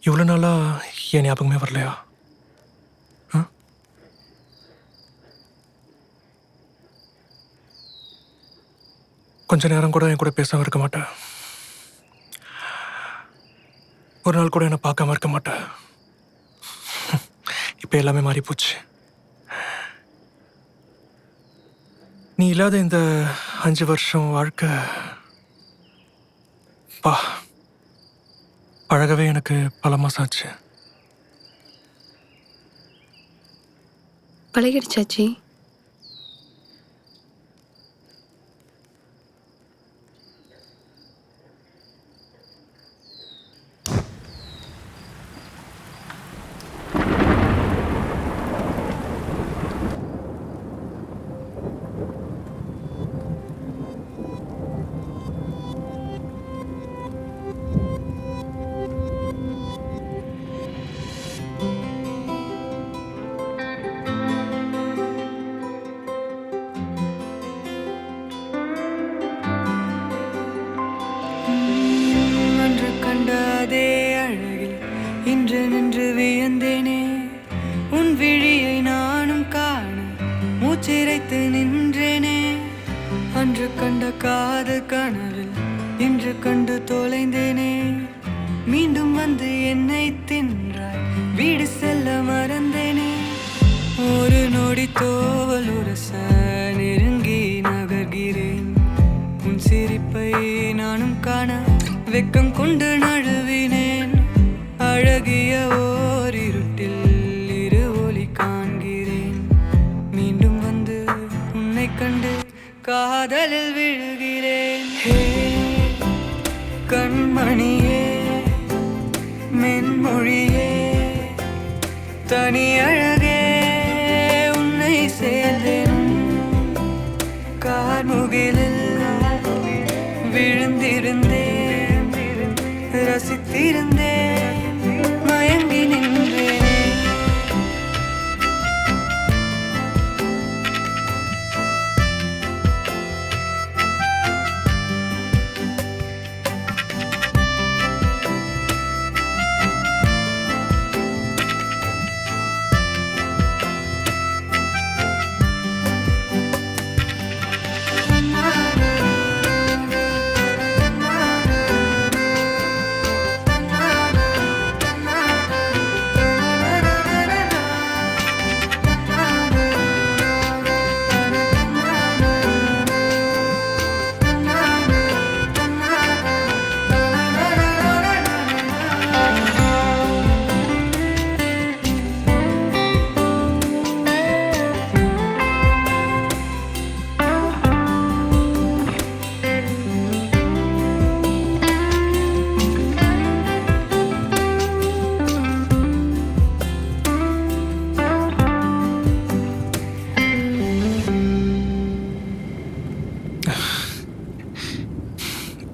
இவ்வளோ நாளாக என் ஞாபகமே வரலையா? கொஞ்ச நேரம் கூட என் கூட பேசாமல் இருக்க மாட்டேன். ஒரு நாள் கூட என்னை பார்க்காம இருக்க மாட்டேன். இப்போ எல்லாமே மாறி போச்சு. நீ இல்லாத இந்த 5 வருஷம் வாழ்க்கை பழகவே எனக்கு பல மாசம் ஆச்சு. பழகிடுச்சாச்சி. இன்று நின்று வியந்தேனே உன் விழியை நானும் காண மூச்சிரைத்து நின்றேனே. அன்று கண்ட காதல் கனவில் இன்று கண்டு தொலைந்தேனே. மீண்டும் வந்து என்னை தின்றாய் வீடு செல்ல மறந்தேனே. ஒரு நொடி தோவல் உரச நெருங்கி நகர்கிறேன். உன் சிரிப்பை நானும் காண வெக்கம் கொண்டு நழுவினேன். அழகிய ஓர் இருட்டில் இரு ஒளி காண்கிறேன். மீண்டும் வந்து உன்னை கண்டு காதலில் விழுகிறேன். ஹே கண்மணியே மென்மொழியே தனி அழகே உன்னை சேர்ந்தேன். கார்முகிலில் விழுந்திருந்தேன் ரசித்திருந்தேன் மயங்கி நின்றேன்.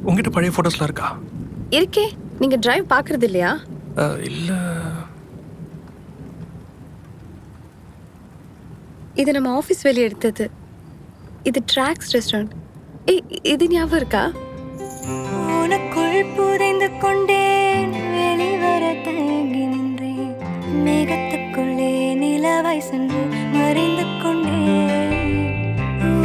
உங்ககிட்ட பழைய ஃபோட்டோஸ்லாம் இருக்கா? இருக்கே. நீங்க டிரைவ் பார்க்கறது இல்லையா? இல்லை. இது நம்ம ஆஃபீஸ் வெளியே எடுத்தது. இது ட்ராக்ஸ் ரெஸ்டாரண்ட். இது ஞாபகம் இருக்கா? உனக்குள் புதைந்து கொண்டேன் வெளிவர தயங்கி நின்றேன். மேகத்துக்குள்ளே நிலவாய் சென்று மறைந்து கொண்டேன்.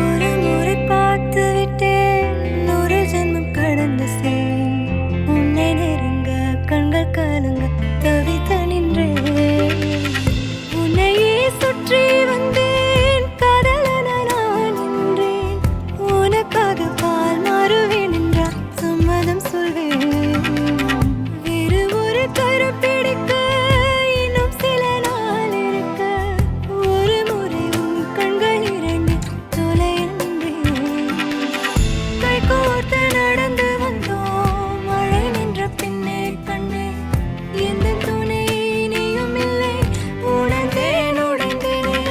ஒரு முறை பார்த்து விட்டேன் ஒரு ஜென்மம் கடந்து செல்வேன். உன்னை நெருங்க கண்கள் கலங்க தவித்து நின்றேன். உன்னையே சுற்றி வந்தேன் காதலன நான் நின்றேன். உனக்காக பால் மாறுவேன் என்றால் சம்மதம் சொல்வேன். வேறு ஒரு கரம் பிடிக்க இன்னும் சில நாள் இருக்க ஒரு முறை உன் கண்கள் இரண்டு தொலைந்தேன். கை கோர்த்து நடந்து வந்தோம் மழை நின்ற பின்னே கண்டேன். எந்த துணை நீயும் இல்லை உணர்ந்தேன் உடைந்தேனே.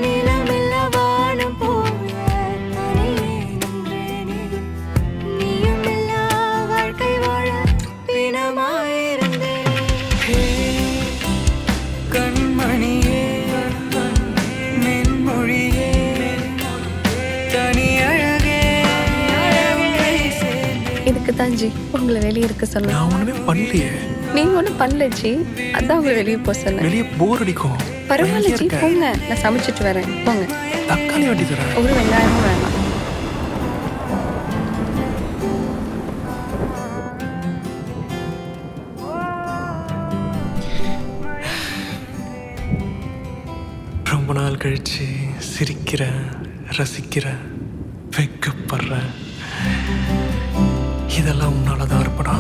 நிலமில்ல வானம் போல தனியே நின்றேனே. நீயும் இல்லா வாழ்க்கை வாழ பிணமாயிருந்தேன். ஹே கண்மணியே மென்மொழியே தனி அழகே உன்னை சேர்ந்தேன். இதுக்கு தாஞ்சி உங்களை வெளியே இருக்க சொன்னேன். நான் ஒன்றுமே பண்ணலையே. நீங்க ஒன்றும் பண்ணல ஜி, அதான் உங்களை வெளியே போக சொன்னேன். வெளியே போர் அடிக்கும். பரவாயில்ல வெளியே ஜி, இருக்க. போங்க, நான் சமைச்சிட்டு வரேன், போங்க. தக்காளி வட்டி தரேன். ஒரு வெங்காயமும் வேணாம். ரொம்ப நாள் கழிச்சு சிரிக்கிறேன், ரசிக்கிறேன், வெக்கப்படுறேன். இதெல்லாம் உன்னால தான் இருப்படா.